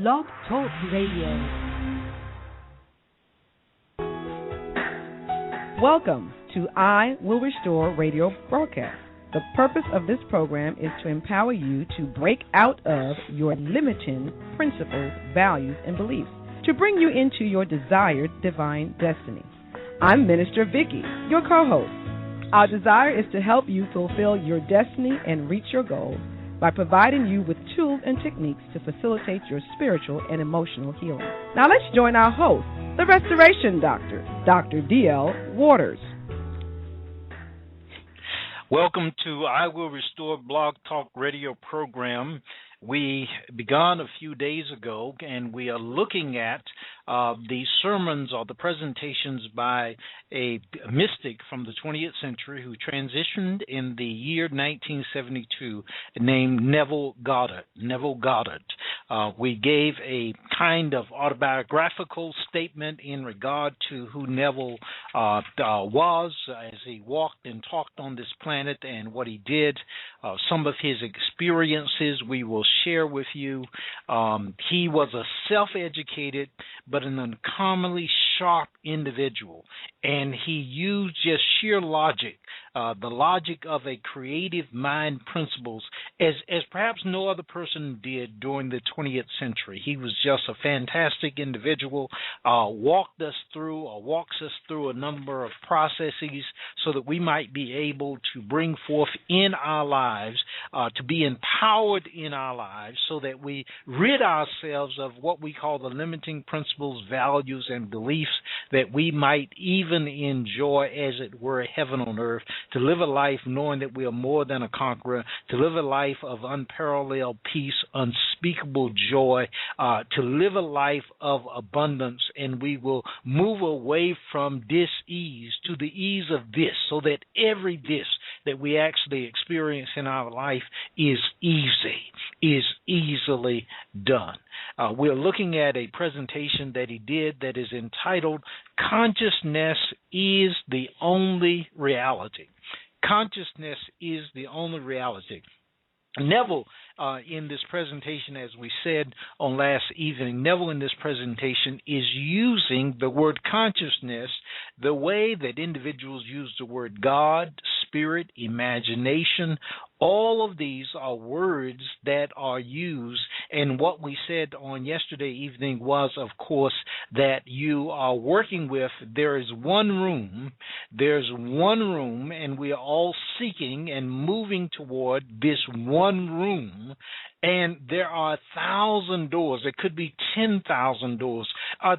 Blog Talk Radio. Welcome to I Will Restore radio broadcast. The purpose of this program is to empower you to break out of your limiting principles, values, and beliefs, to bring you into your desired divine destiny. I'm Minister Vicky, your co-host. Our desire is to help you fulfill your destiny and reach your goals by providing you with tools and techniques to facilitate your spiritual and emotional healing. Now let's join our host, the Restoration Doctor, Dr. D.L. Waters. Welcome to I Will Restore Blog Talk Radio program. We began a few days ago, and we are looking at the sermons or the presentations by a mystic from the 20th century who transitioned in the year 1972 named Neville Goddard. We gave a kind of autobiographical statement in regard to who Neville was as he walked and talked on this planet and what he did. Some of his experiences we will share with you. He was a self-educated but an uncommonly sharp individual, and he used just sheer logic, the logic of a creative mind principles, as perhaps no other person did during the 20th century. He was just a fantastic individual, walks us through a number of processes so that we might be able to bring forth in our lives, to be empowered in our lives so that we rid ourselves of what we call the limiting principles, values, and beliefs, that we might even enjoy, as it were, heaven on earth, to live a life knowing that we are more than a conqueror, to live a life of unparalleled peace, unspeakable joy, to live a life of abundance, and we will move away from dis-ease to the ease of this, so that every this that we actually experience in our life is easily done. We're looking at a presentation that he did that is entitled Consciousness is the Only Reality. Consciousness is the only reality. Neville, in this presentation, as we said on last evening, Neville in this presentation is using the word consciousness the way that individuals use the word God, spirit, imagination. All of these are words that are used, and what we said on yesterday evening was, of course, that you are working with, there's one room, and we are all seeking and moving toward this one room, and there are 1,000 doors. There could be 10,000 doors.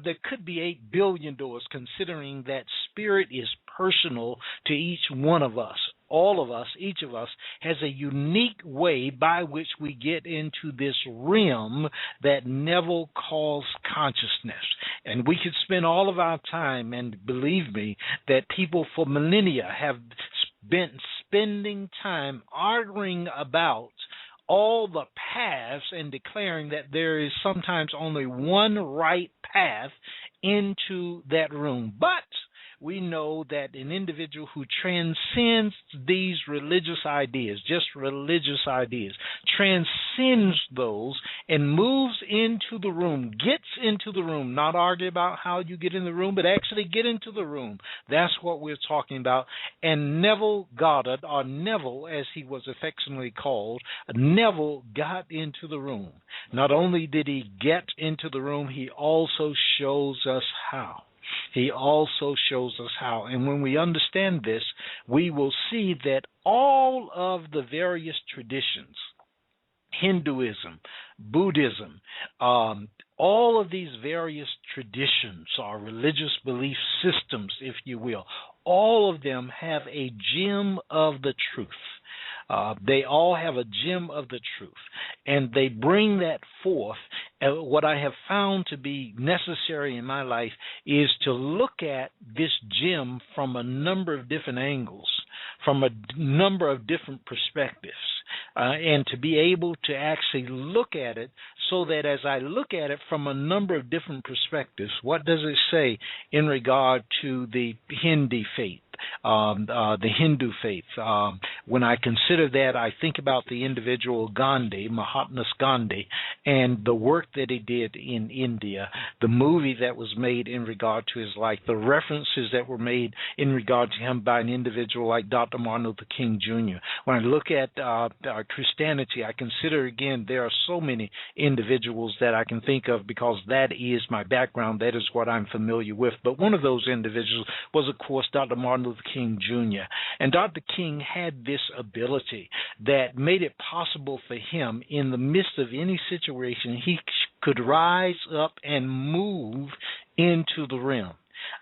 There could be 8 billion doors, considering that spirit is personal to each one of us. All of us, each of us, has a unique way by which we get into this realm that Neville calls consciousness. And we could spend all of our time, and believe me, that people for millennia have been spending time arguing about all the paths and declaring that there is sometimes only one right path into that room. But we know that an individual who transcends these religious ideas, transcends those and moves into the room, gets into the room, not argue about how you get in the room, but actually get into the room. That's what we're talking about. And Neville Goddard, or Neville as he was affectionately called, Neville got into the room. Not only did he get into the room, he also shows us how. And when we understand this, we will see that all of the various traditions, Hinduism, Buddhism, all of these various traditions or religious belief systems, if you will, all of them have a gem of the truth. They all have a gem of the truth, and they bring that forth. What I have found to be necessary in my life is to look at this gem from a number of different angles, from a number of different perspectives, and to be able to actually look at it so that as I look at it from a number of different perspectives, what does it say in regard to the Hindi faith, the Hindu faith. When I consider that, I think about the individual Gandhi, Mahatma Gandhi, and the work that he did in India, the movie that was made in regard to his life, the references that were made in regard to him by an individual like Dr. Martin Luther King Jr. When I look at Christianity, I consider, again, there are so many individuals that I can think of because that is my background, that is what I'm familiar with. But one of those individuals was, of course, Dr. Martin Luther King Jr. And Dr. King had this ability that made it possible for him, in the midst of any situation, he could rise up and move into the realm.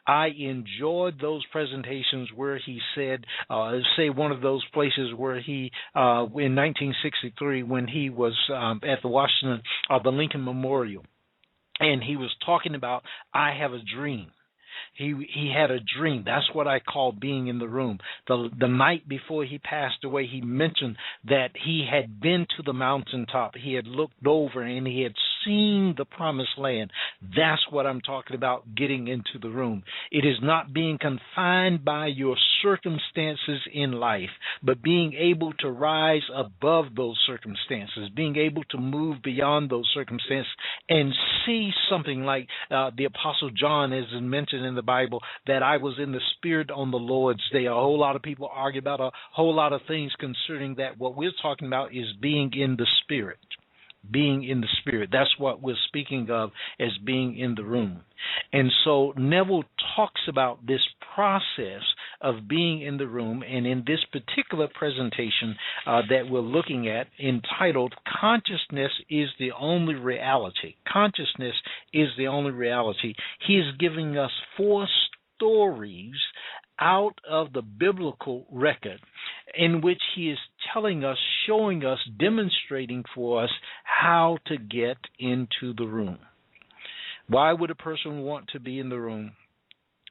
I enjoyed those presentations where he said, say one of those places where he, in 1963, when he was at the Lincoln Memorial, and he was talking about, I have a dream. He had a dream. That's what I call being in the room. The night before he passed away, he mentioned that he had been to the mountaintop. He had looked over and he had seen the promised land. That's what I'm talking about, getting into the room. It is not being confined by your circumstances in life, but being able to rise above those circumstances, being able to move beyond those circumstances and see something like the Apostle John has mentioned in the Bible, that I was in the Spirit on the Lord's day. A whole lot of people argue about a whole lot of things concerning that. What we're talking about is being in the Spirit. Being in the Spirit. That's what we're speaking of as being in the room. And so Neville talks about this process of being in the room, and in this particular presentation that we're looking at, entitled Consciousness is the Only Reality. Consciousness is the only reality. He is giving us 4 stories out of the biblical record in which he is telling us, showing us, demonstrating for us how to get into the room. Why would a person want to be in the room?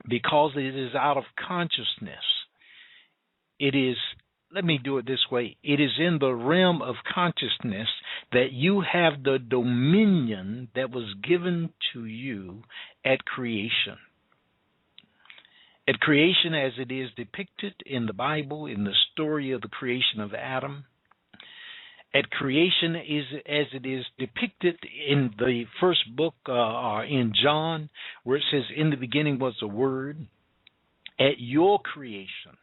Because it is out of consciousness. It is, let me do it this way, it is in the realm of consciousness that you have the dominion that was given to you at creation. At creation, as it is depicted in the Bible, in the story of the creation of Adam, at creation as it is depicted in the first book in John, where it says, in the beginning was the Word. At your creation,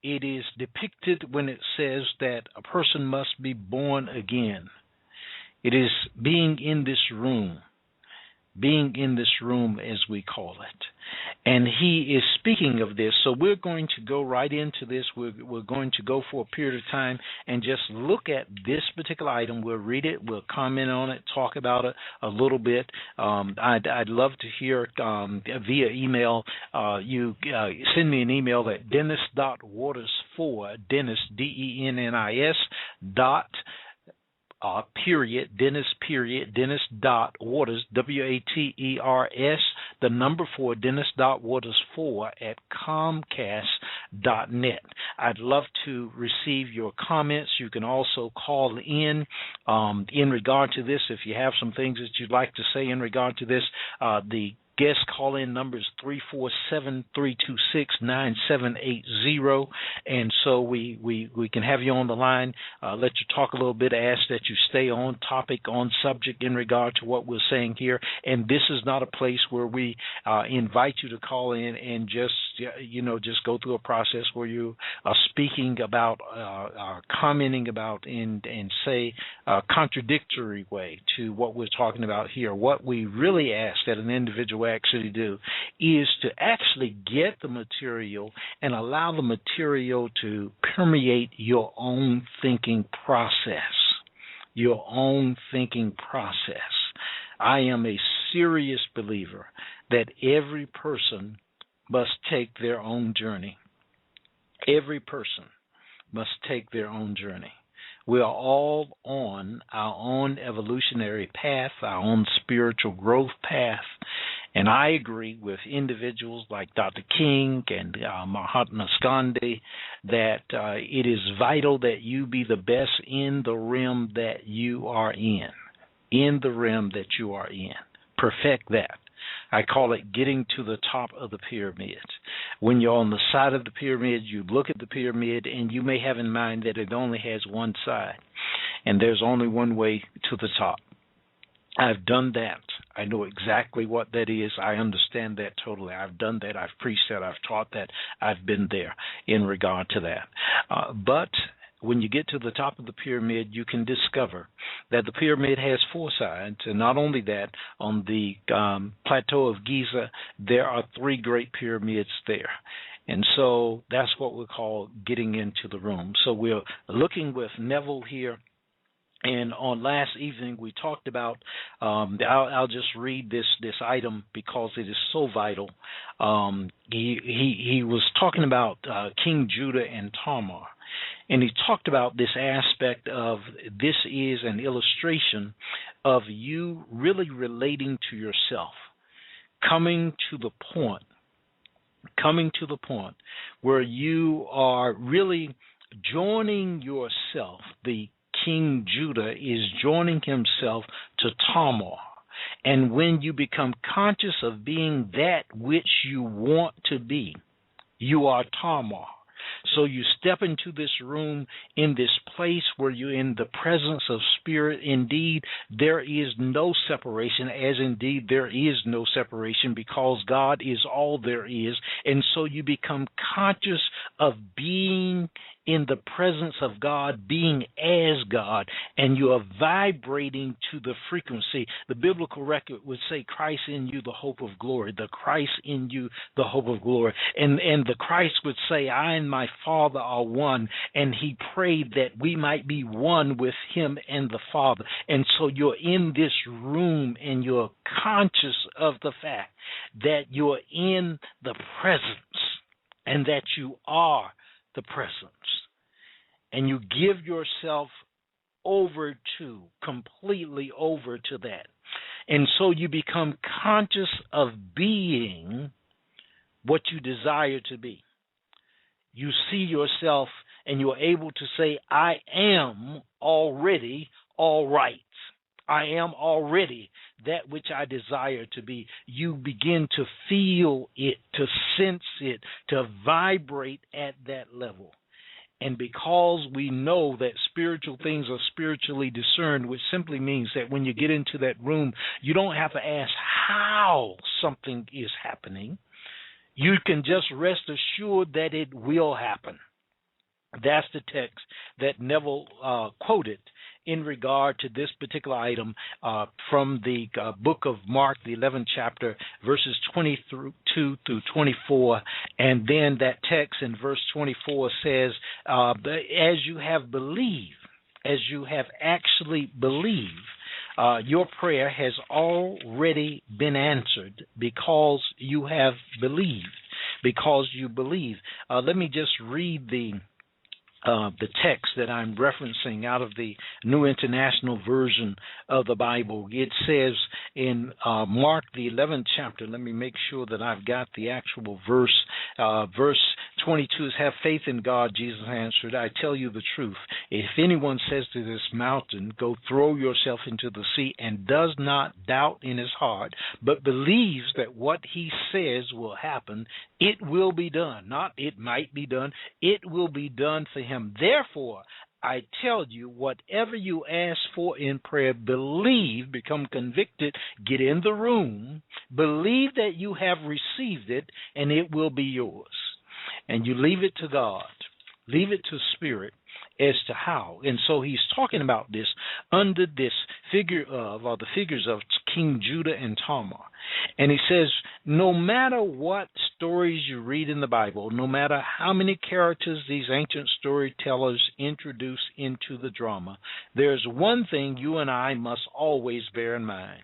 it is depicted when it says that a person must be born again. It is being in this room. Being in this room, as we call it. And he is speaking of this, so we're going to go right into this. We're going to go for a period of time and just look at this particular item. We'll read it, we'll comment on it, talk about it a little bit. I'd love to hear via email. You send me an email at dennis.waters4, Dennis, Dennis, Dennis.Waters, Waters, the number 4, Dennis.Waters4 at Comcast.net. I'd love to receive your comments. You can also call in regard to this. If you have some things that you'd like to say in regard to this, the guest call-in number is 347-326-9780, and so we can have you on the line, let you talk a little bit, ask that you stay on topic, on subject in regard to what we're saying here. And this is not a place where we invite you to call in and just go through a process where you are speaking about, commenting about, and say a contradictory way to what we're talking about here. What we really ask that an individual actually do is to actually get the material and allow the material to permeate your own thinking process. Your own thinking process. I am a serious believer that every person must take their own journey. Every person must take their own journey. We are all on our own evolutionary path, our own spiritual growth path. And I agree with individuals like Dr. King and Mahatma Gandhi that it is vital that you be the best in the realm that you are in the realm that you are in. Perfect that. I call it getting to the top of the pyramid. When you're on the side of the pyramid, you look at the pyramid, and you may have in mind that it only has one side, and there's only one way to the top. I've done that. I know exactly what that is. I understand that totally. I've done that. I've preached that. I've taught that. I've been there in regard to that. But when you get to the top of the pyramid, you can discover that the pyramid has four sides. And not only that, on the plateau of Giza, there are three great pyramids there. And so that's what we call getting into the room. So we're looking with Neville here. And on last evening, we talked about, I'll just read this item because it is so vital. He was talking about King Judah and Tamar. And he talked about this aspect of this is an illustration of you really relating to yourself, coming to the point where you are really joining yourself. The King Judah is joining himself to Tamar. And when you become conscious of being that which you want to be, you are Tamar. So you step into this room, in this place where you're in the presence of Spirit. Indeed, there is no separation, as indeed there is no separation, because God is all there is. And so you become conscious of being in the presence of God, being as God, and you are vibrating to the frequency. The biblical record would say, Christ in you, the hope of glory. The Christ in you, the hope of glory. And the Christ would say, I and my Father are one, and he prayed that we might be one with him and the Father. And so you're in this room, and you're conscious of the fact that you're in the presence, and that you are the presence. And you give yourself completely over to that. And so you become conscious of being what you desire to be. You see yourself, and you're able to say, I am already all right. I am already that which I desire to be. You begin to feel it, to sense it, to vibrate at that level. And because we know that spiritual things are spiritually discerned, which simply means that when you get into that room, you don't have to ask how something is happening. You can just rest assured that it will happen. That's the text that Neville quoted in regard to this particular item from the book of Mark, the 11th chapter, verses 22 through 24. And then that text in verse 24 says, as you have believed, as you have actually believed, your prayer has already been answered because you have believed, because you believe. Let me just read the text that I'm referencing out of the New International Version of the Bible. It says in Mark, the 11th chapter, let me make sure that I've got the actual verse. Verse 22 is, have faith in God, Jesus answered. I tell you the truth. If anyone says to this mountain, go throw yourself into the sea, and does not doubt in his heart, but believes that what he says will happen, it will be done. Not it might be done. It will be done for him. Therefore, I tell you, whatever you ask for in prayer, believe, become convicted, get in the room, believe that you have received it, and it will be yours. And you leave it to God, leave it to Spirit as to how. And so he's talking about this under this figure of, or the figures of King Judah and Tamar. And he says, no matter what stories you read in the Bible, no matter how many characters these ancient storytellers introduce into the drama, there's one thing you and I must always bear in mind.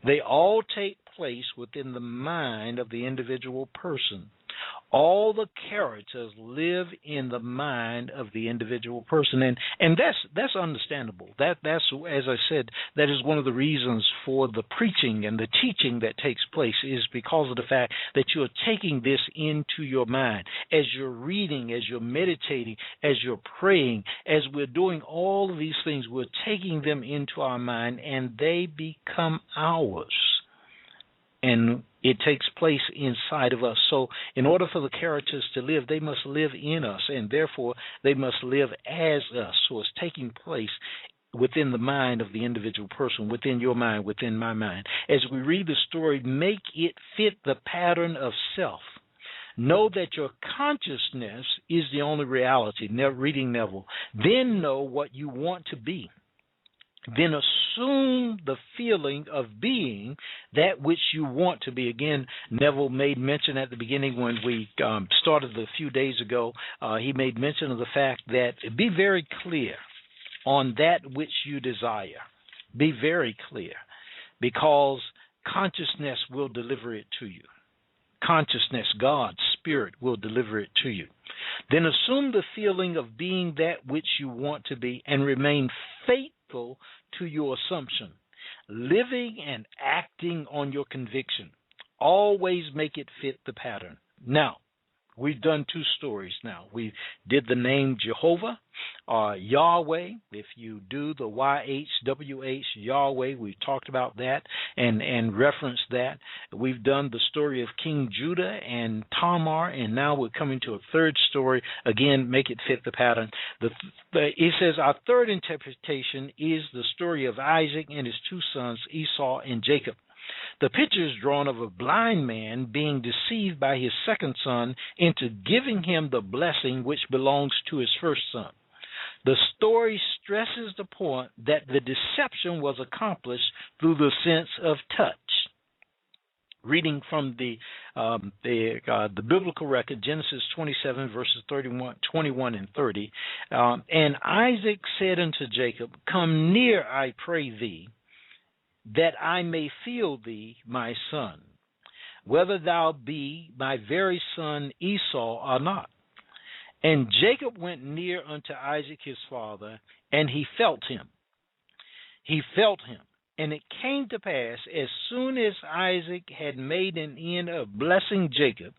They all take place within the mind of the individual person. All the characters live in the mind of the individual person, and that's understandable. That's, as I said, that is one of the reasons for the preaching and the teaching that takes place, is because of the fact that you're taking this into your mind. As you're reading, as you're meditating, as you're praying, as we're doing all of these things, we're taking them into our mind, and they become ours. and it takes place inside of us. So in order for the characters to live, they must live in us, and therefore they must live as us. So it's taking place within the mind of the individual person, within your mind, within my mind. As we read the story, make it fit the pattern of self. Know that your consciousness is the only reality. Reading Neville. Then know what you want to be. Then assume the feeling of being that which you want to be. Again, Neville made mention at the beginning when we started a few days ago. He made mention of the fact that be very clear on that which you desire. Be very clear, because consciousness will deliver it to you. Consciousness, God's Spirit, will deliver it to you. Then assume the feeling of being that which you want to be and remain faithful to your assumption, living and acting on your conviction. Always make it fit the pattern. Now, we've done two stories now. We did the name Jehovah, Yahweh. If you do the YHWH, Yahweh, we talked about that and referenced that. We've done the story of King Judah and Tamar, and now we're coming to a third story. Again, make it fit the pattern. It says our third interpretation is the story of Isaac and his two sons, Esau and Jacob. The picture is drawn of a blind man being deceived by his second son into giving him the blessing which belongs to his first son. The story stresses the point that the deception was accomplished through the sense of touch. Reading from the biblical record, Genesis 27, verses 21 and 30, and Isaac said unto Jacob, Come near, I pray thee, that I may feel thee, my son, whether thou be my very son Esau or not. And Jacob went near unto Isaac his father, and he felt him. He felt him. And it came to pass, as soon as Isaac had made an end of blessing Jacob,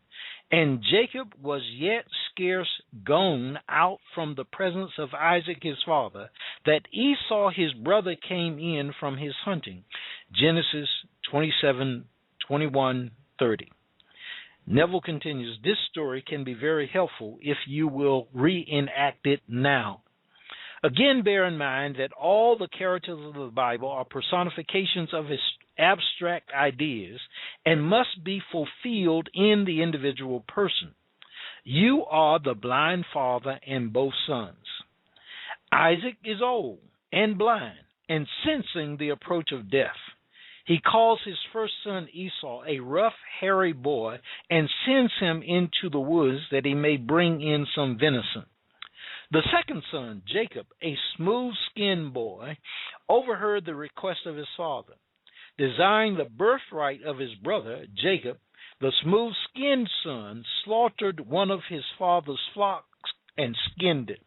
and Jacob was yet scarce gone out from the presence of Isaac his father, that Esau his brother came in from his hunting. Genesis 27, 21, 30. Neville continues, this story can be very helpful if you will reenact it now. Again, bear in mind that all the characters of the Bible are personifications of his abstract ideas and must be fulfilled in the individual person. You are the blind father and both sons. Isaac is old and blind and sensing the approach of death. He calls his first son Esau a rough, hairy boy and sends him into the woods that he may bring in some venison. The second son, Jacob, a smooth-skinned boy, overheard the request of his father. Desiring the birthright of his brother, Jacob, the smooth-skinned son, slaughtered one of his father's flocks and skinned it.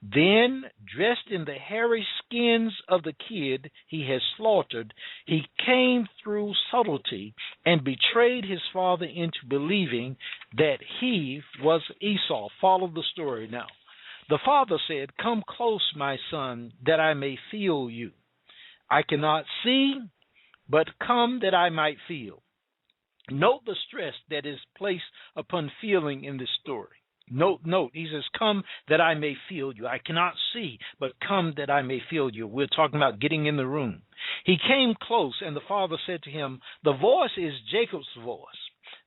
Then, dressed in the hairy skins of the kid he had slaughtered, he came through subtlety and betrayed his father into believing that he was Esau. Follow the story now. The father said, Come close, my son, that I may feel you. I cannot see, but come that I might feel. Note the stress that is placed upon feeling in this story. Note, he says, come that I may feel you. I cannot see, but come that I may feel you. We're talking about getting in the room. He came close, and the father said to him, The voice is Jacob's voice,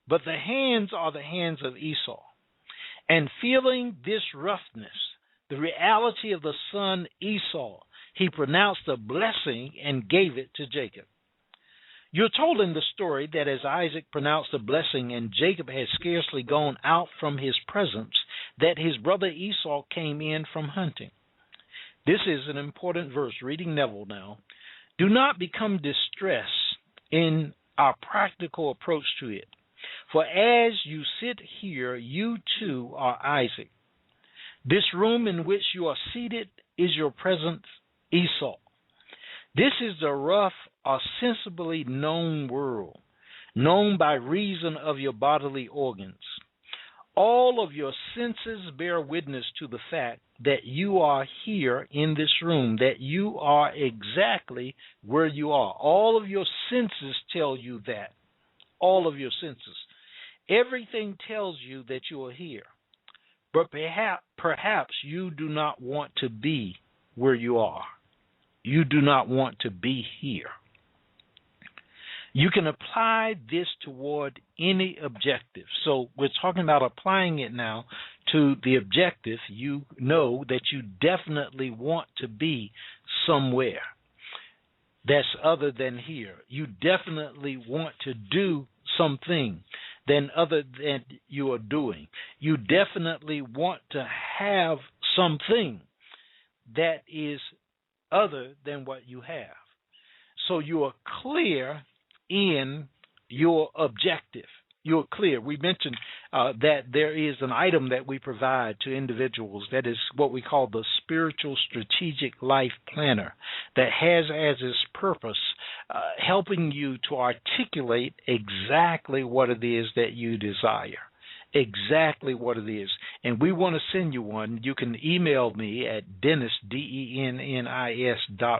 but the hands are the hands of Esau. And feeling this roughness, the reality of the son Esau, he pronounced a blessing and gave it to Jacob. You're told in the story that as Isaac pronounced a blessing and Jacob had scarcely gone out from his presence, that his brother Esau came in from hunting. This is an important verse. Reading Neville now. Do not become distressed in our practical approach to it. For as you sit here, you too are Isaac. This room in which you are seated is your present Esau. This is the rough, ostensibly known world, known by reason of your bodily organs. All of your senses bear witness to the fact that you are here in this room, that you are exactly where you are. All of your senses tell you that. all of your senses. Everything tells you that you are here, but perhaps you do not want to be where you are. You do not want to be here. You can apply this toward any objective. So we're talking about applying it now to the objective. You know that you definitely want to be somewhere that's other than here. You definitely want to do something than other than you are doing. You definitely want to have something that is other than what you have. So you are clear in your objective. You're clear. We mentioned that there is an item that we provide to individuals that is what we call the Spiritual Strategic Life Planner, that has as its purpose helping you to articulate exactly what it is that you desire. Exactly what it is. And we want to send you one. You can email me at Dennis, DENNIS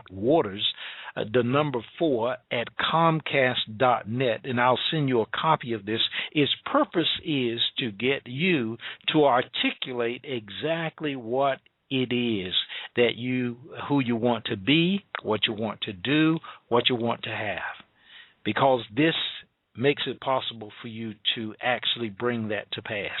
.Waters, the number 4 at Comcast.net, and I'll send you a copy of this. Its purpose is to get you to articulate exactly what it is that who you want to be, what you want to do, what you want to have, because this makes it possible for you to actually bring that to pass.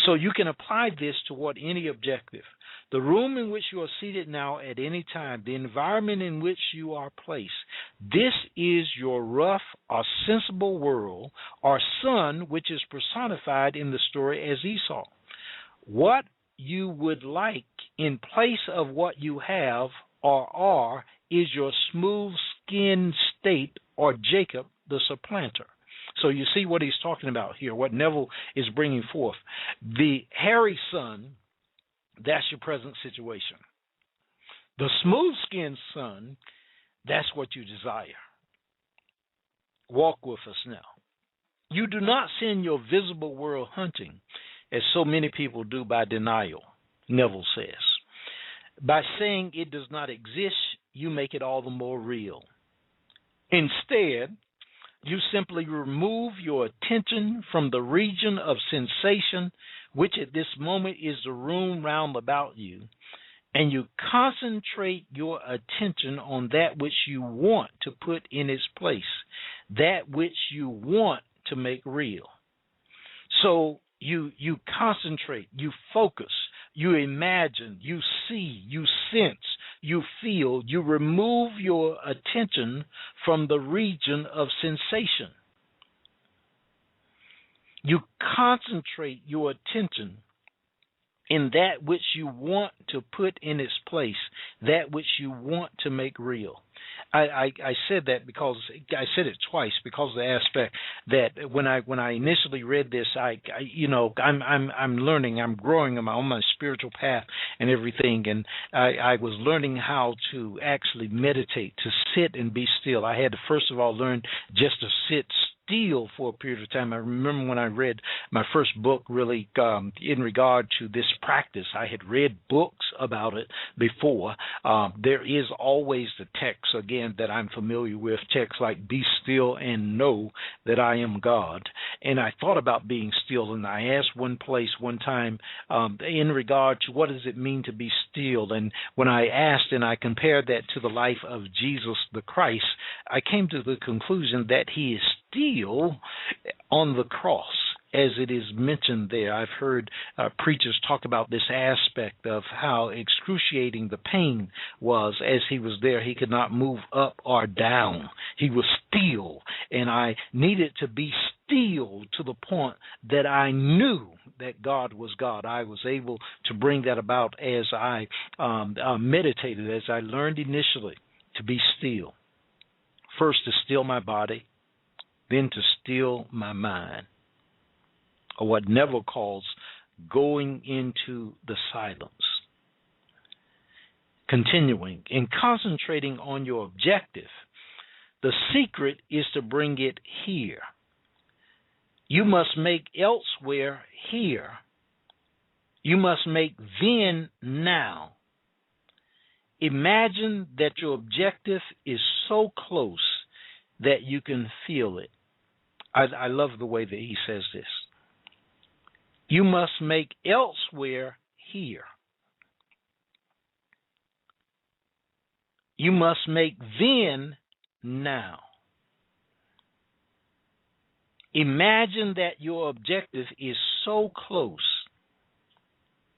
So you can apply this toward any objective. The room in which you are seated now at any time, the environment in which you are placed, this is your rough or sensible world, or son, which is personified in the story as Esau. What you would like in place of what you have or are is your smooth-skinned state, or Jacob the supplanter. So you see what he's talking about here, what Neville is bringing forth. The hairy son, that's your present situation. The smooth-skinned son, that's what you desire. Walk with us now. You do not send your visible world hunting, as so many people do by denial, Neville says. By saying it does not exist, you make it all the more real. Instead, you simply remove your attention from the region of sensation, which at this moment is the room round about you, and you concentrate your attention on that which you want to put in its place, that which you want to make real. So you concentrate, you focus, you imagine, you see, you sense, you feel, you remove your attention from the region of sensation. You concentrate your attention in that which you want to put in its place, that which you want to make real. I said that because I said it twice because of the aspect that when I initially read this, I'm learning, I'm growing on my spiritual path and everything, and I was learning how to actually meditate, to sit and be still. I had to first of all learn just to sit still for a period of time. I remember when I read my first book, really, in regard to this practice. I had read books about it before. There is always the text, again, that I'm familiar with, texts like, be still and know that I am God. And I thought about being still, and I asked one time in regard to what does it mean to be still. And when I asked and I compared that to the life of Jesus the Christ, I came to the conclusion that he is still on the cross, as it is mentioned there. I've heard preachers talk about this aspect of how excruciating the pain was as he was there. He could not move up or down. He was still, and I needed to be still to the point that I knew that God was God. I was able to bring that about as I meditated, as I learned initially to be still. First, to still my body, then to still my mind, or what Neville calls going into the silence. Continuing and concentrating on your objective, the secret is to bring it here. You must make elsewhere here. You must make then now. Imagine that your objective is so close that you can feel it. I love the way that he says this. You must make elsewhere here. You must make then now. Imagine that your objective is so close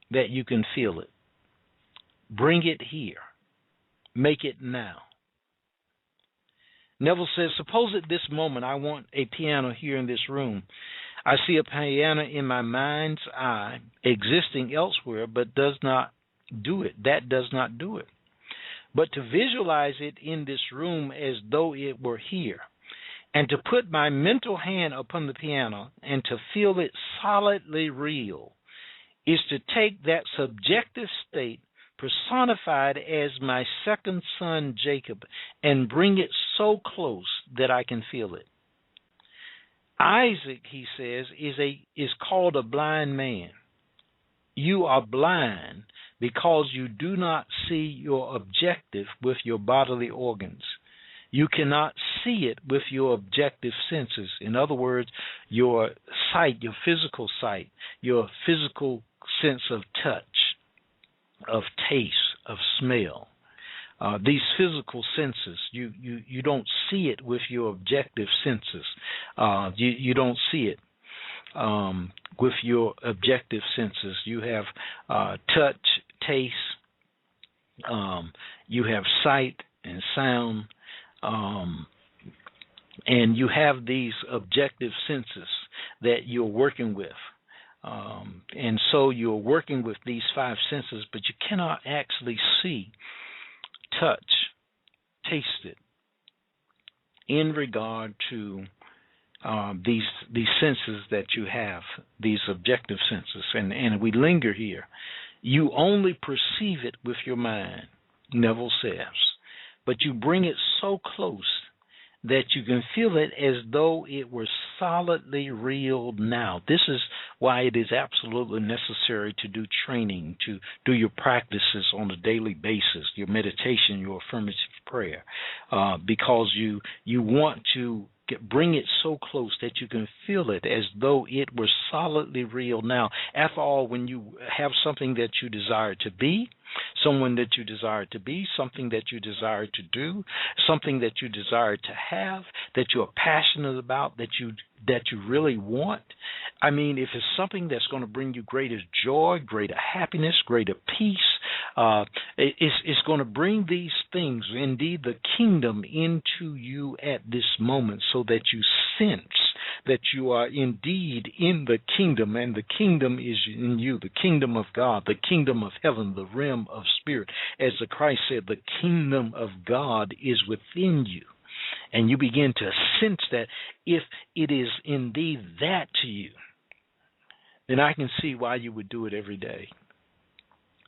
that you can feel it. Bring it here. Make it now. Neville says, suppose at this moment I want a piano here in this room. I see a piano in my mind's eye existing elsewhere, but does not do it. That does not do it. But to visualize it in this room as though it were here, and to put my mental hand upon the piano and to feel it solidly real, is to take that subjective state personified as my second son Jacob and bring it so close that I can feel it. Isaac, he says, is called a blind man. You are blind because you do not see your objective with your bodily organs. You cannot see it with your objective senses. In other words, your sight, your physical sight, your physical sense of touch, of taste, of smell. These physical senses, you don't see it with your objective senses. You don't see it with your objective senses. You have touch, taste, you have sight and sound, and you have these objective senses that you're working with. And so you're working with these five senses, but you cannot actually see, touch, taste it in regard to these senses that you have, these objective senses. And we linger here. You only perceive it with your mind, Neville says, but you bring it so close that you can feel it as though it were solidly real now. This is why it is absolutely necessary to do training, to do your practices on a daily basis, your meditation, your affirmative prayer, because you want to bring it so close that you can feel it as though it were solidly real now. After all, when you have something that you desire to be, someone that you desire to be, something that you desire to do, something that you desire to have, that you're passionate about, that you really want. I mean, if it's something that's going to bring you greater joy, greater happiness, greater peace, it's going to bring these things, indeed the kingdom, into you at this moment so that you sense that you are indeed in the kingdom, and the kingdom is in you, the kingdom of God, the kingdom of heaven, the realm of spirit. As the Christ said, the kingdom of God is within you. And you begin to sense that if it is indeed that to you, then I can see why you would do it every day.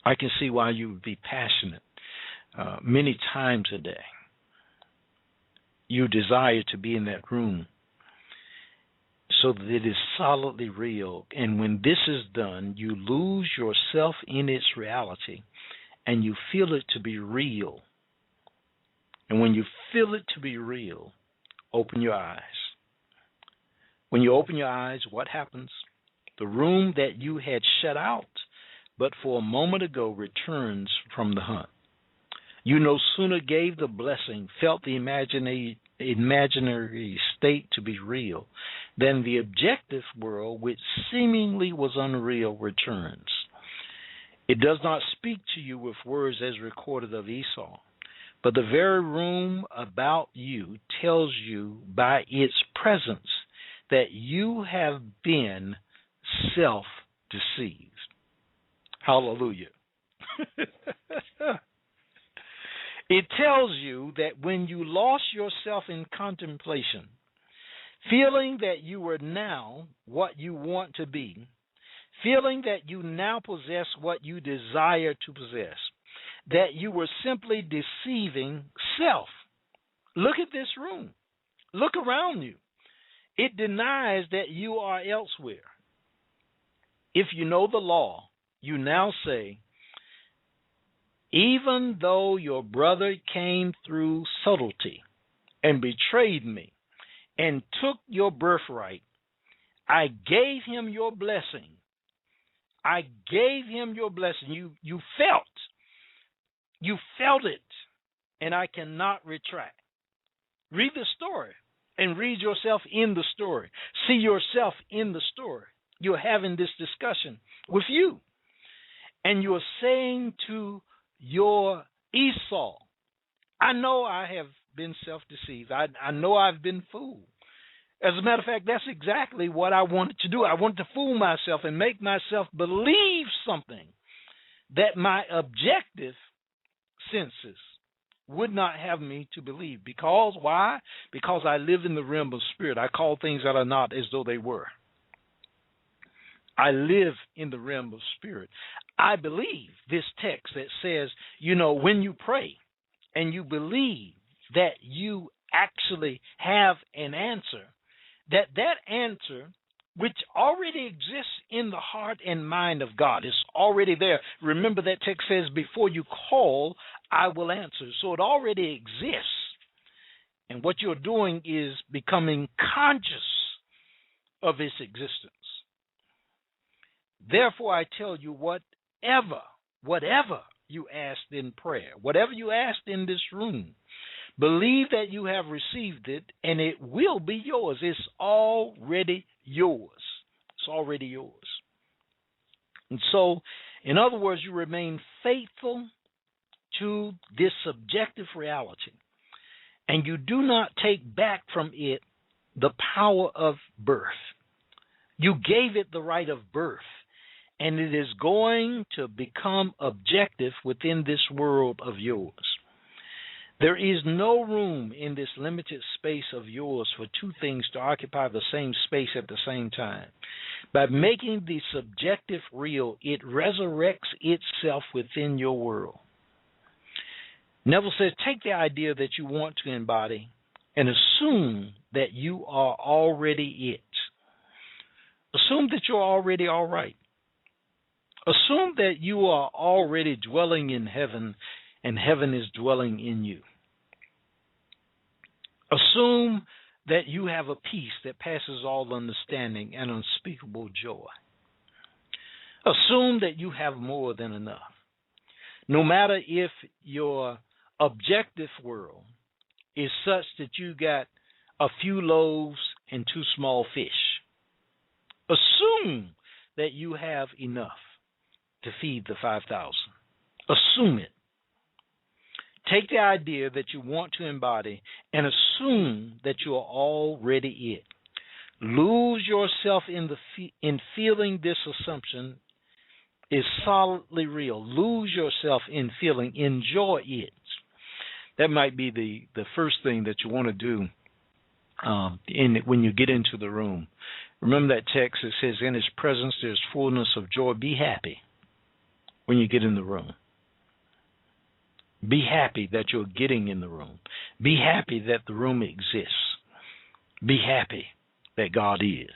I can see why you would be passionate many times a day. You desire to be in that room so that it is solidly real. And when this is done, you lose yourself in its reality and you feel it to be real. And when you feel it to be real, open your eyes. When you open your eyes, what happens? The room that you had shut out but for a moment ago returns from the hunt. You no sooner gave the blessing, felt the imaginary state to be real, than the objective world, which seemingly was unreal, returns. It does not speak to you with words as recorded of Esau, but the very room about you tells you by its presence that you have been self-deceived. Hallelujah. It tells you that when you lost yourself in contemplation, feeling that you were now what you want to be, feeling that you now possess what you desire to possess, that you were simply deceiving self. Look at this room. Look around you. It denies that you are elsewhere. If you know the law, you now say, even though your brother came through subtlety and betrayed me, and took your birthright. I gave him your blessing. I gave him your blessing. You felt it, and I cannot retract. Read the story and read yourself in the story. See yourself in the story. You're having this discussion with you, and you're saying to your Esau, I know I have been self-deceived. I know I've been fooled. As a matter of fact, that's exactly what I wanted to do. I wanted to fool myself and make myself believe something that my objective senses would not have me to believe. Because why? Because I live in the realm of spirit. I call things that are not as though they were. I live in the realm of spirit. I believe this text that says, when you pray and you believe that you actually have an answer, that answer, which already exists in the heart and mind of God, is already there. Remember that text says, before you call, I will answer. So it already exists. And what you're doing is becoming conscious of its existence. Therefore, I tell you, whatever you asked in prayer, whatever you asked in this room, believe that you have received it, and it will be yours. It's already yours. It's already yours. And so, in other words, you remain faithful to this subjective reality, and you do not take back from it the power of birth. You gave it the right of birth, and it is going to become objective within this world of yours. There is no room in this limited space of yours for two things to occupy the same space at the same time. By making the subjective real, it resurrects itself within your world. Neville says, take the idea that you want to embody and assume that you are already it. Assume that you're already all right. Assume that you are already dwelling in heaven and heaven is dwelling in you. Assume that you have a peace that passes all understanding and unspeakable joy. Assume that you have more than enough. No matter if your objective world is such that you got a few loaves and 2 small fish, assume that you have enough to feed the 5,000. Assume it. Take the idea that you want to embody and assume that you are already it. Lose yourself in feeling this assumption is solidly real. Lose yourself in feeling. Enjoy it. That might be the first thing that you want to do when you get into the room. Remember that text that says, in his presence there's fullness of joy. Be happy when you get in the room. Be happy that you're getting in the room. Be happy that the room exists. Be happy that God is.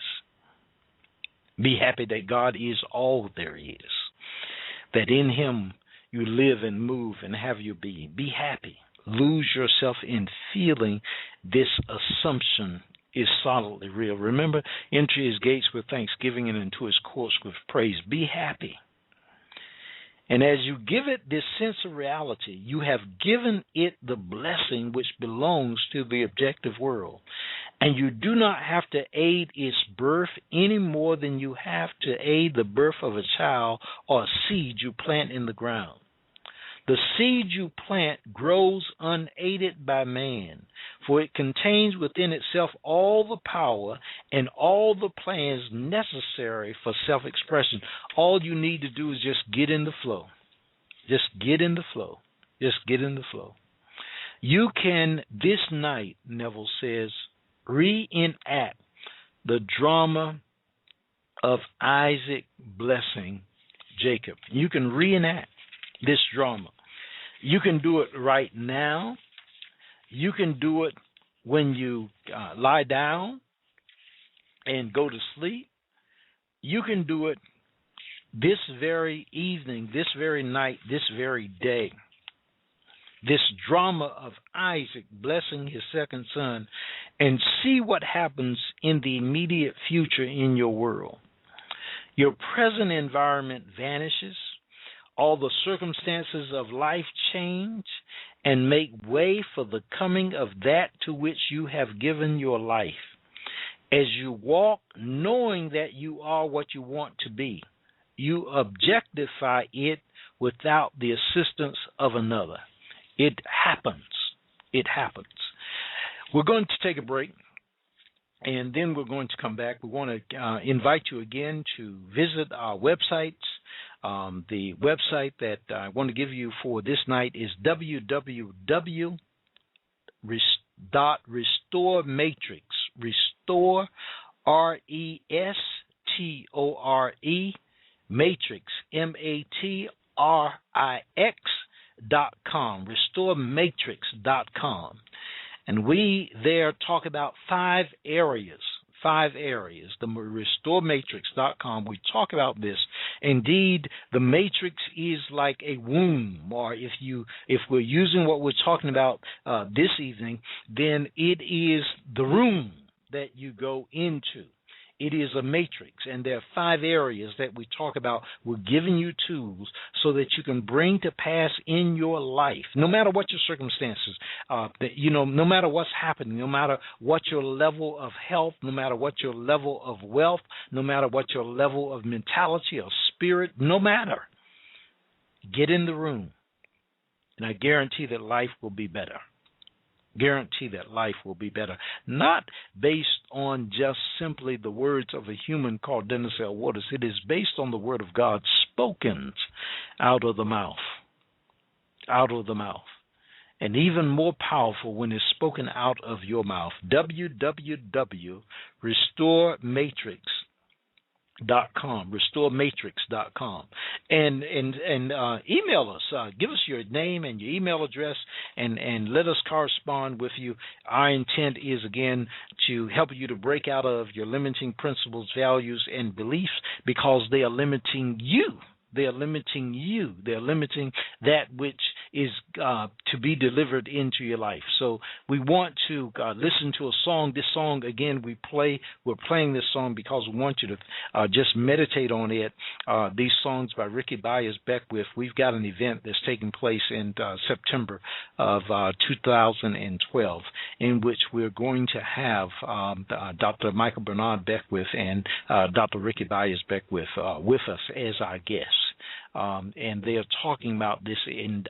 Be happy that God is all there is. That in him you live and move and have your being. Be happy. Lose yourself in feeling this assumption is solidly real. Remember, enter his gates with thanksgiving and into his courts with praise. Be happy. And as you give it this sense of reality, you have given it the blessing which belongs to the objective world. And you do not have to aid its birth any more than you have to aid the birth of a child or a seed you plant in the ground. The seed you plant grows unaided by man, for it contains within itself all the power and all the plans necessary for self-expression. All you need to do is just get in the flow. Just get in the flow. Just get in the flow. You can, this night, Neville says, reenact the drama of Isaac blessing Jacob. You can reenact this drama. You can do it right now. You can do it when you lie down and go to sleep. You can do it this very evening, this very night, this very day. This drama of Isaac blessing his second son and see what happens in the immediate future in your world. Your present environment vanishes. All the circumstances of life change and make way for the coming of that to which you have given your life. As you walk knowing that you are what you want to be, you objectify it without the assistance of another. It happens. It happens. We're going to take a break, and then we're going to come back. We want to invite you again to visit our websites. The website that I want to give you for this night is www.restorematrix. Restore, R-E-S-T-O-R-E, Matrix, MATRIX.com, restorematrix.com. And we there talk about five areas. The restorematrix.com, we talk about this. Indeed, the matrix is like a womb, or if we're using what we're talking about this evening, then it is the room that you go into. It is a matrix, and there are five areas that we talk about. We're giving you tools so that you can bring to pass in your life, no matter what your circumstances, no matter what's happening, no matter what your level of health, no matter what your level of wealth, no matter what your level of mentality or spirit, no matter. Get in the room, and I guarantee that life will be better. Guarantee that life will be better. Not based on just simply the words of a human called Dennis L. Waters. It is based on the word of God spoken out of the mouth. Out of the mouth. And even more powerful when it's spoken out of your mouth. restorematrix.com, and email us. Give us your name and your email address, and let us correspond with you. Our intent is, again, to help you to break out of your limiting principles, values, and beliefs, because they are limiting you. They are limiting you. They are limiting that which is to be delivered into your life. So we want to listen to a song. This song, again, we're playing this song because we want you to just meditate on it. These songs by Ricky Byers Beckwith. We've got an event that's taking place in September of 2012, in which we're going to have Dr. Michael Bernard Beckwith and Dr. Ricky Byers Beckwith with us as our guests. And they are talking about this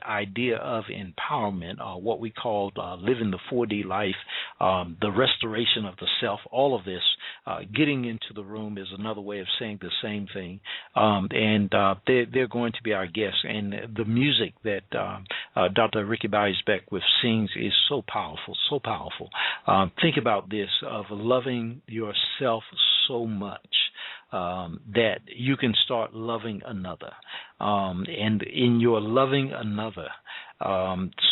idea of empowerment, what we call living the 4D life, the restoration of the self, all of this. Getting into the room is another way of saying the same thing. And they're going to be our guests. And the music that Dr. Ricky Byers Beckwith sings is so powerful, so powerful. Think about this, of loving yourself so much that you can start loving another. And in your loving another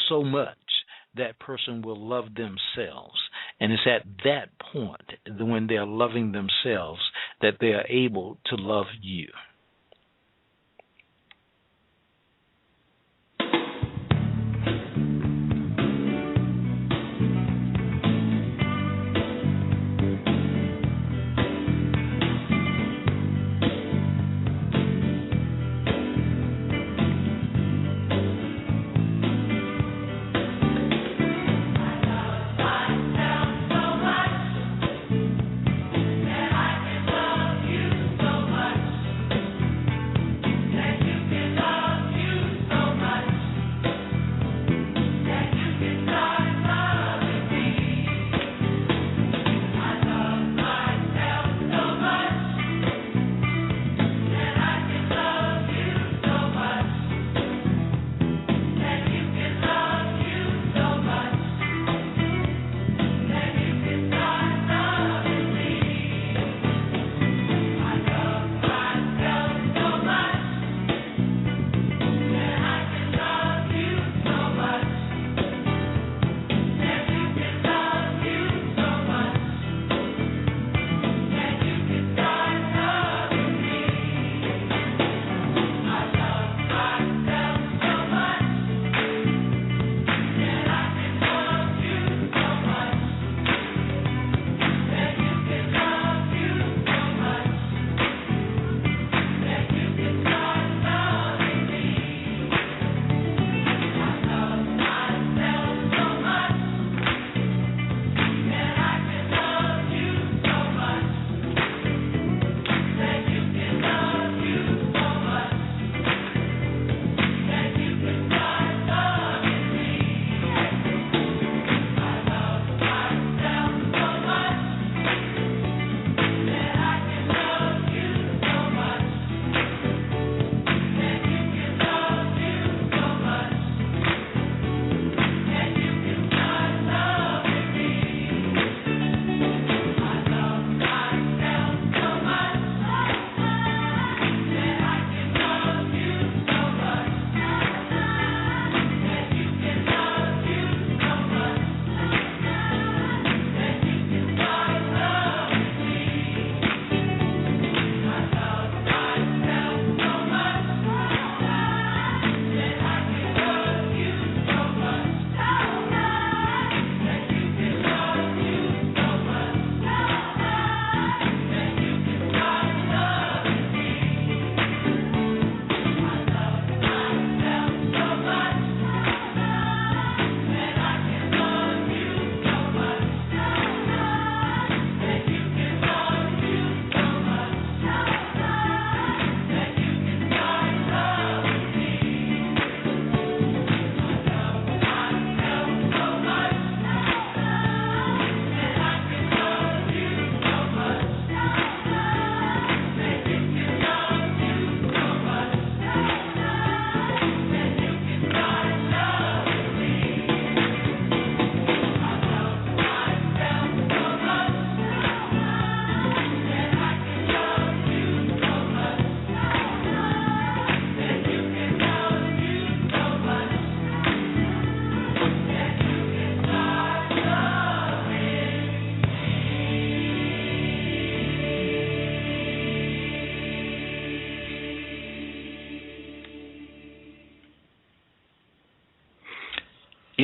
so much, that person will love themselves. And it's at that point, when they're loving themselves, that they are able to love you.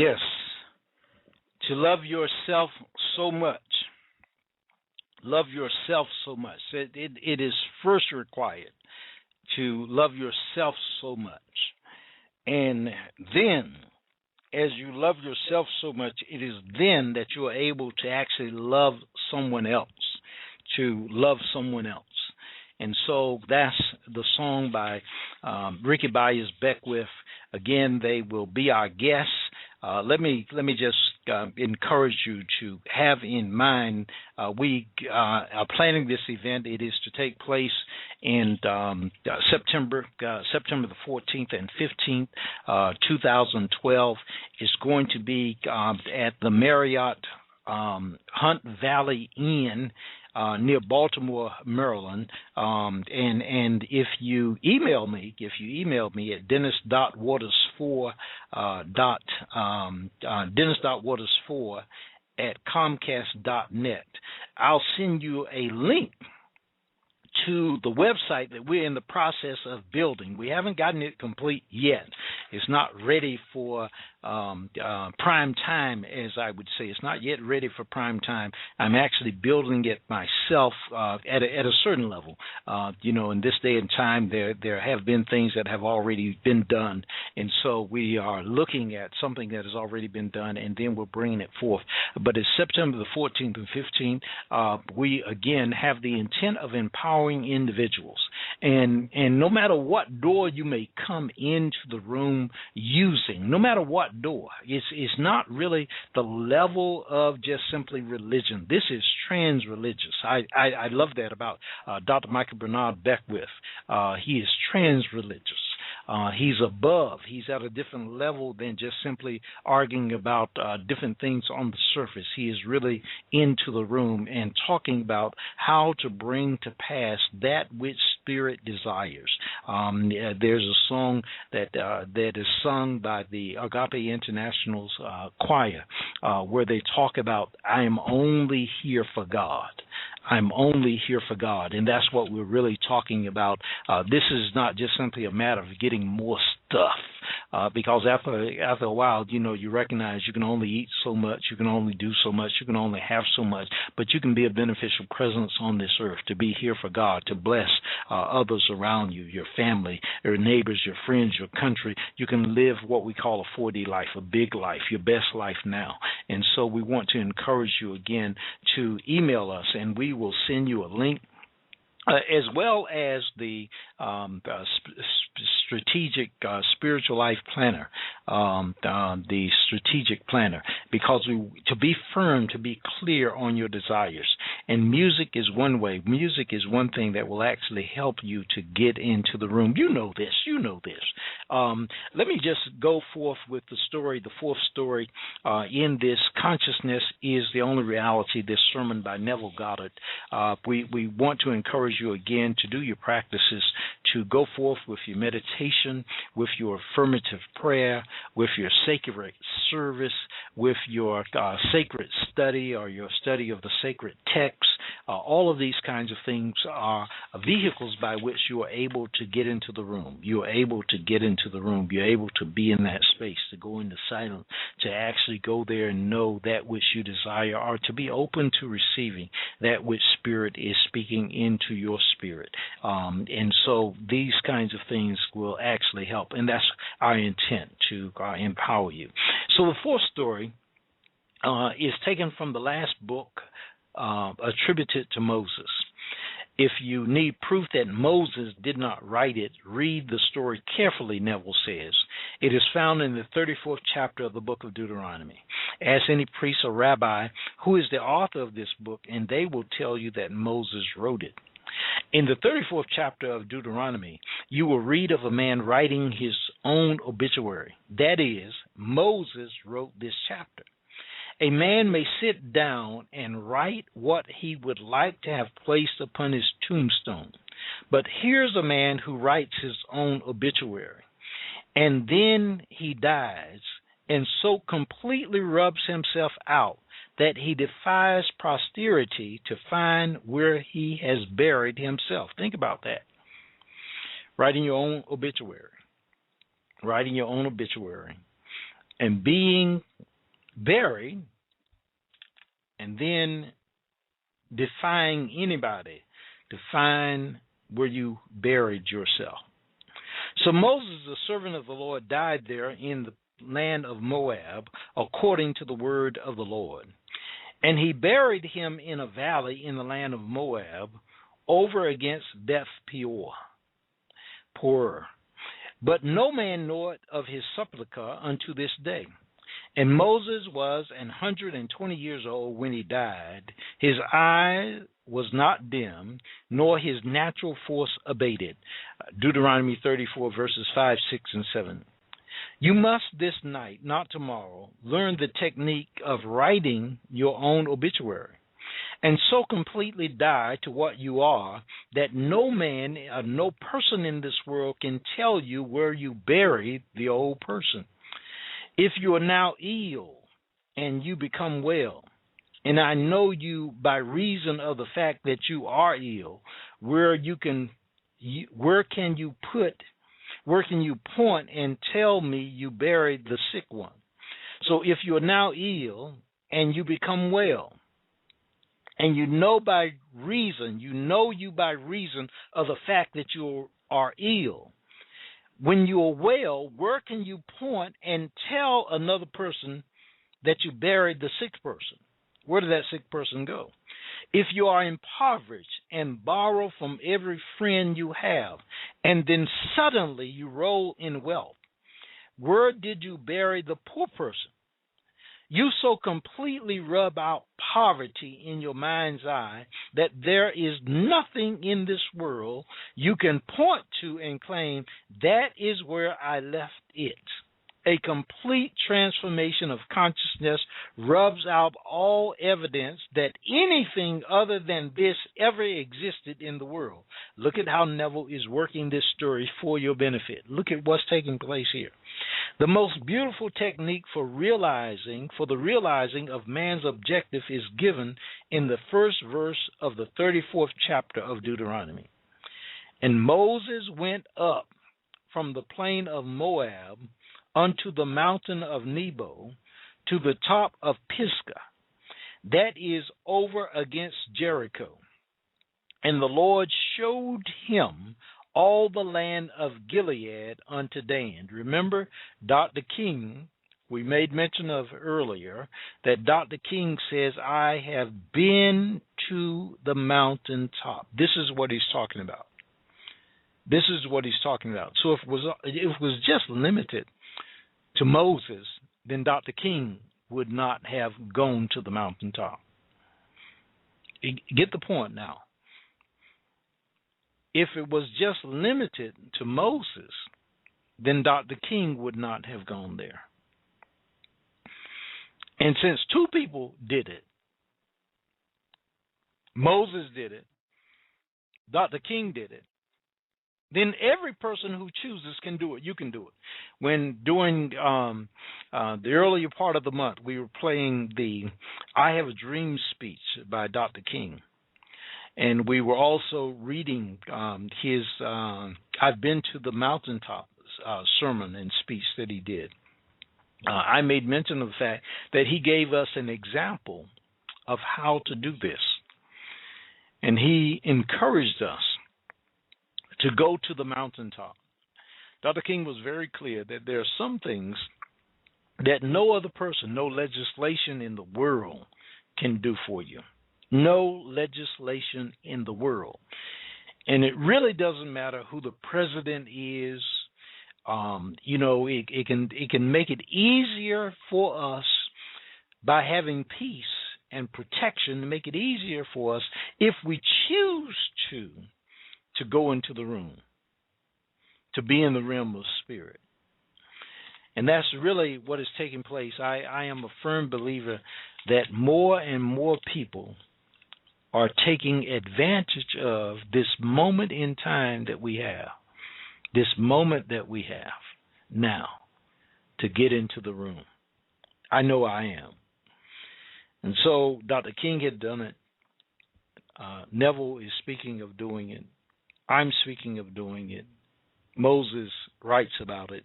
Yes, to love yourself so much. Love yourself so much. It is first required to love yourself so much. And then, as you love yourself so much, it is then that you are able to actually love someone else, to love someone else. And so that's the song by Ricky Byers Beckwith. Again, they will be our guests. Let me just encourage you to have in mind we are planning this event. It is to take place in September the 14th and 15th, 2012. It's going to be at the Marriott Hunt Valley Inn near Baltimore, Maryland. And if you email me at dennis.waters4 dennis.waters4 at comcast.net, I'll send you a link to the website that we're in the process of building. We haven't gotten it complete yet. It's not ready for prime time, as I would say. It's not yet ready for prime time. I'm actually building it myself at a certain level. In this day and time, there have been things that have already been done, and so we are looking at something that has already been done, and then we're bringing it forth. But it's September the 14th and 15th. We, again, have the intent of empowering individuals. And no matter what door you may come into the room using, no matter what door, it's not really the level of just simply religion. This is trans-religious. I love that about Dr. Michael Bernard Beckwith. He is trans-religious. He's above. He's at a different level than just simply arguing about different things on the surface. He is really into the room and talking about how to bring to pass that which Spirit desires. There's a song that is sung by the Agape International's choir where they talk about, I am only here for God. I'm only here for God, and that's what we're really talking about. This is not just simply a matter of getting more stuff, because after a while, you recognize you can only eat so much, you can only do so much, you can only have so much, but you can be a beneficial presence on this earth, to be here for God, to bless others around you, your family, your neighbors, your friends, your country. You can live what we call a 4D life, a big life, your best life now. And so we want to encourage you again to email us, and we will send you a link, as well as the strategic spiritual life planner, the strategic planner, because to be firm, to be clear on your desires. And music is one way. Music is one thing that will actually help you to get into the room. You know this. Let me just go forth with the story, the fourth story in this. Consciousness is the only reality, this sermon by Neville Goddard. We want to encourage you again to do your practices, to go forth with your meditation, with your affirmative prayer, with your sacred service, with your sacred study or your study of the sacred text. All of these kinds of things are vehicles by which you are able to get into the room. You are able to get into the room. You're able to be in that space, to go into silence, to actually go there and know that which you desire, or to be open to receiving that which Spirit is speaking into your spirit. And so these kinds of things will actually help, and that's our intent, to empower you. So the fourth story is taken from the last book attributed to Moses. If you need proof that Moses did not write it, read the story carefully, Neville says. It is found in the 34th chapter of the book of Deuteronomy. Ask any priest or rabbi who is the author of this book, and they will tell you that Moses wrote it. In the 34th chapter of Deuteronomy, you will read of a man writing his own obituary. That is, Moses wrote this chapter. A man may sit down and write what he would like to have placed upon his tombstone. But here's a man who writes his own obituary, and then he dies, and so completely rubs himself out that he defies posterity to find where he has buried himself. Think about that. Writing your own obituary. and being buried, and then defying anybody to find where you buried yourself. So Moses, the servant of the Lord, died there in the land of Moab, according to the word of the Lord. And he buried him in a valley in the land of Moab, over against Beth Peor. But no man knoweth of his sepulchre unto this day. And Moses was 120 years old when he died. His eye was not dim, nor his natural force abated. Deuteronomy 34, verses 5, 6, and 7. You must this night, not tomorrow, learn the technique of writing your own obituary, and so completely die to what you are that no man or no person in this world can tell you where you buried the old person. If you are now ill and you become well, and I know you by reason of the fact that you are ill, where can you point and tell me you buried the sick one? So if you are now ill and you become well, and you know you by reason of the fact that you are ill, when you are well, where can you point and tell another person that you buried the sick person? Where did that sick person go? If you are impoverished and borrow from every friend you have, and then suddenly you roll in wealth, where did you bury the poor person? You so completely rub out poverty in your mind's eye that there is nothing in this world you can point to and claim, that is where I left it. A complete transformation of consciousness rubs out all evidence that anything other than this ever existed in the world. Look at how Neville is working this story for your benefit. Look at what's taking place here. The most beautiful technique for the realizing of man's objective is given in the first verse of the 34th chapter of Deuteronomy. And Moses went up from the plain of Moab unto the mountain of Nebo, to the top of Pisgah, that is over against Jericho. And the Lord showed him all the land of Gilead unto Dan. Remember, Dr. King, we made mention of earlier, that Dr. King says, I have been to the mountaintop. This is what he's talking about. This is what he's talking about. So if it was just limited to Moses, then Dr. King would not have gone to the mountaintop. Get the point now. If it was just limited to Moses, then Dr. King would not have gone there. And since two people did it, Moses did it, Dr. King did it, then every person who chooses can do it. You can do it. When during the earlier part of the month, we were playing the I Have a Dream speech by Dr. King. And we were also reading his I've Been to the Mountaintop sermon and speech that he did. I made mention of the fact that he gave us an example of how to do this. And he encouraged us to go to the mountaintop. Dr. King was very clear that there are some things that no other person, no legislation in the world can do for you. No legislation in the world. And it really doesn't matter who the president is. It can make it easier for us by having peace and protection, to make it easier for us if we choose to go into the room, to be in the realm of spirit. And that's really what is taking place. I am a firm believer that more and more people are taking advantage of this moment in time that we have, this moment that we have now, to get into the room. I know I am. And so Dr. King had done it. Neville is speaking of doing it. I'm speaking of doing it. Moses writes about it.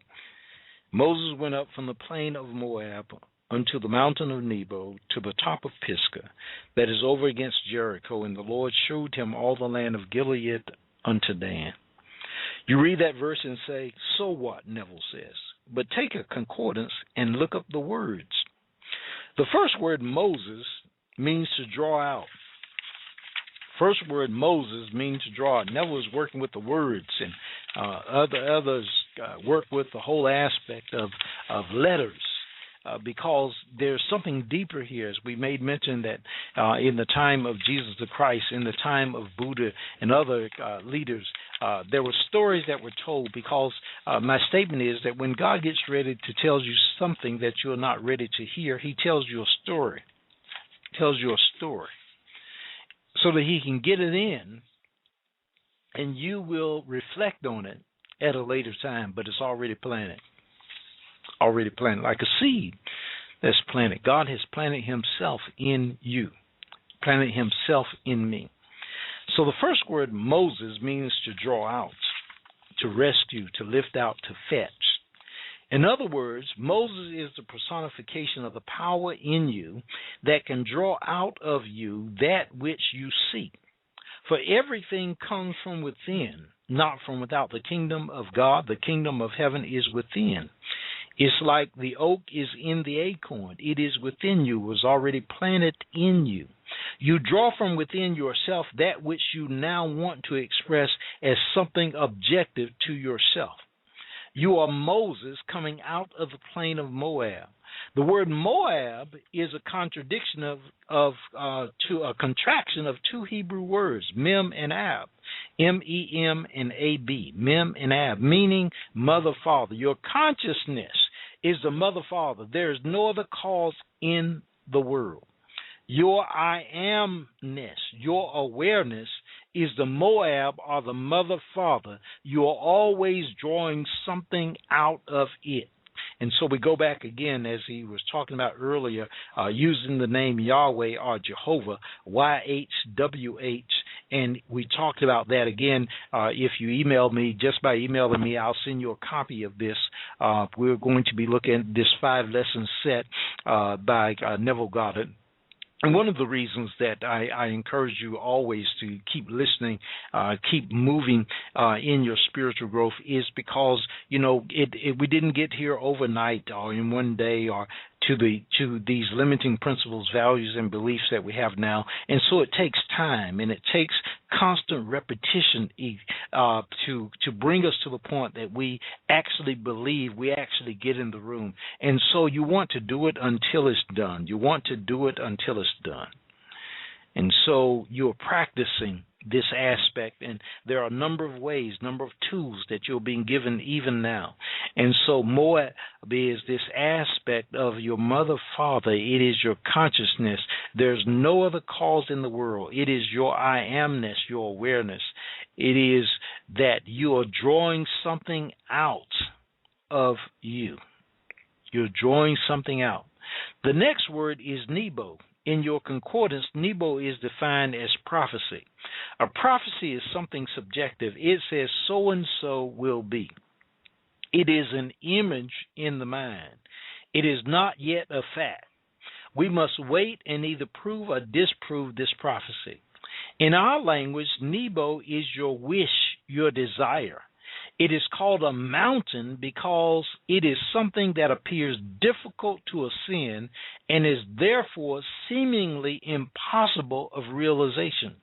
Moses went up from the plain of Moab unto the mountain of Nebo, to the top of Pisgah, that is over against Jericho, and the Lord showed him all the land of Gilead unto Dan. You read that verse and say, so what, Neville says. But take a concordance and look up the words. The first word, Moses, means to draw out. First word, Moses, means to draw out. Neville is working with the words, and others work with the whole aspect of letters. Because there's something deeper here, as we made mention that in the time of Jesus the Christ, in the time of Buddha and other leaders, there were stories that were told, because my statement is that when God gets ready to tell you something that you're not ready to hear, he tells you a story. Tells you a story so that he can get it in and you will reflect on it at a later time, but it's already planted. Already planted, like a seed that's planted. God has planted himself in you, planted himself in me. So the first word, Moses, means to draw out, to rescue, to lift out, to fetch. In other words, Moses is the personification of the power in you that can draw out of you that which you seek. For everything comes from within, not from without. The kingdom of God, the kingdom of heaven is within. It's like the oak is in the acorn. It is within you, was already planted in you. You draw from within yourself that which you now want to express as something objective to yourself. You are Moses coming out of the plain of Moab. The word Moab is a contradiction to a contraction of two Hebrew words, Mem and Ab, M-E-M and A-B, Mem and Ab, meaning mother, father. Your consciousness is the mother, father. There is no other cause in the world. Your I amness, your awareness is the Moab or the mother, father. You are always drawing something out of it. And so we go back again, as he was talking about earlier, using the name Yahweh or Jehovah, YHWH, and we talked about that again. If you email me, just by emailing me, I'll send you a copy of this. We're going to be looking at this 5-lesson set by Neville Goddard. And one of the reasons that I encourage you always to keep listening, keep moving in your spiritual growth is because, you know, we didn't get here overnight or in one day or to these limiting principles, values, and beliefs that we have now. And so it takes time and it takes constant repetition to bring us to the point that we actually believe, we actually get in the room. And so you want to do it until it's done. You want to do it until it's done. And so you're practicing this aspect, and there are a number of ways, number of tools that you're being given even now. And so Moab is this aspect of your mother, father. It is your consciousness. There's no other cause in the world. It is your I amness, your awareness. It is that you are drawing something out of you. You're drawing something out. The next word is Nebo. In your concordance, Nebo is defined as prophecy. A prophecy is something subjective. It says so-and-so will be. It is an image in the mind. It is not yet a fact. We must wait and either prove or disprove this prophecy. In our language, Nebo is your wish, your desire. It is called a mountain because it is something that appears difficult to ascend and is therefore seemingly impossible of realization.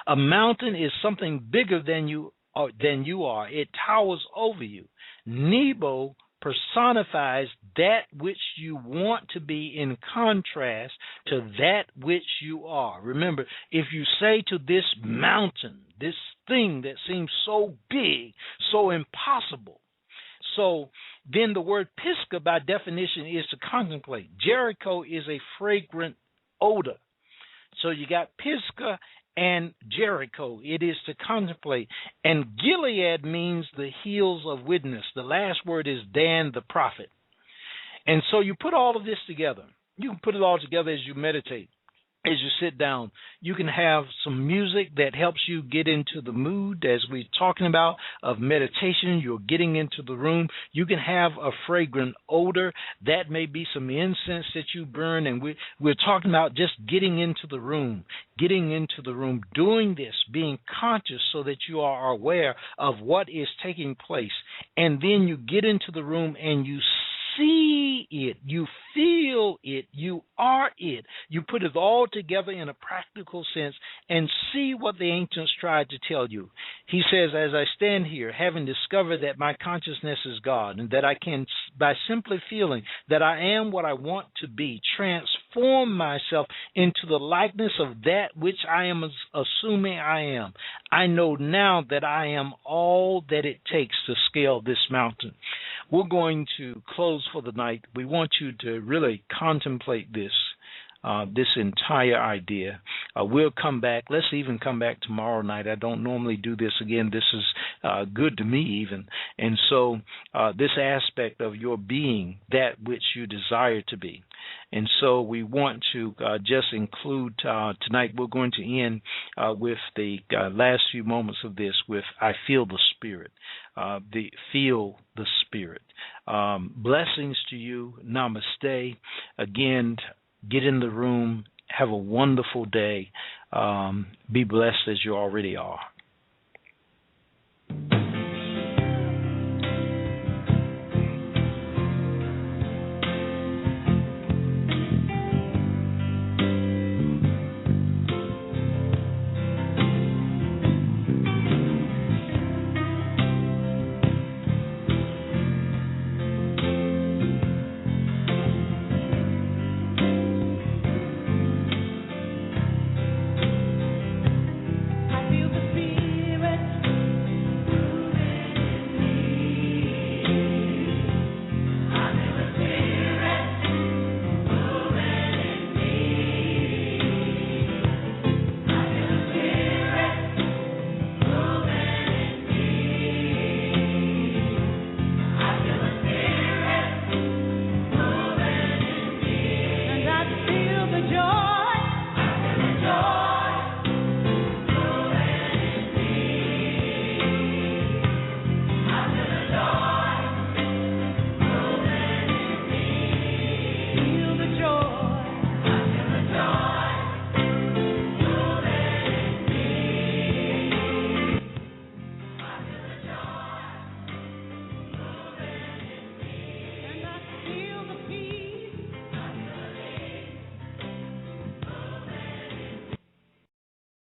A mountain is something bigger than you are. It towers over you. Nebo personifies that which you want to be in contrast to that which you are. Remember, if you say to this mountain, this thing that seems so big, so impossible, so then the word Pisgah by definition is to contemplate. Jericho is a fragrant odor. So you got Pisgah and Jericho. It is to contemplate. And Gilead means the hills of witness. The last word is Dan the prophet. And so you put all of this together. You can put it all together as you meditate. as you sit down. You can have some music that helps you get into the mood, as we're talking about, of meditation. You're getting into the room. You can have a fragrant odor. That may be some incense that you burn, and we're talking about just getting into the room, doing this, being conscious so that you are aware of what is taking place. And then you get into the room and you see it, you feel it, you are it. You put it all together in a practical sense and see what the ancients tried to tell you. He says, as I stand here, having discovered that my consciousness is God, and that I can, by simply feeling that I am what I want to be, transform myself into the likeness of that which I am assuming I am. I know now that I am all that it takes to scale this mountain. We're going to close for the night. We want you to really contemplate this entire idea. We'll come back. Let's even come back tomorrow night. I don't normally do this again. This is good to me even. And so this aspect of your being that which you desire to be. And so we want to just include tonight, we're going to end with the last few moments of this with I feel the Spirit. Feel the Spirit. Blessings to you. Namaste. Again, get in the room. Have a wonderful day. Be blessed as you already are.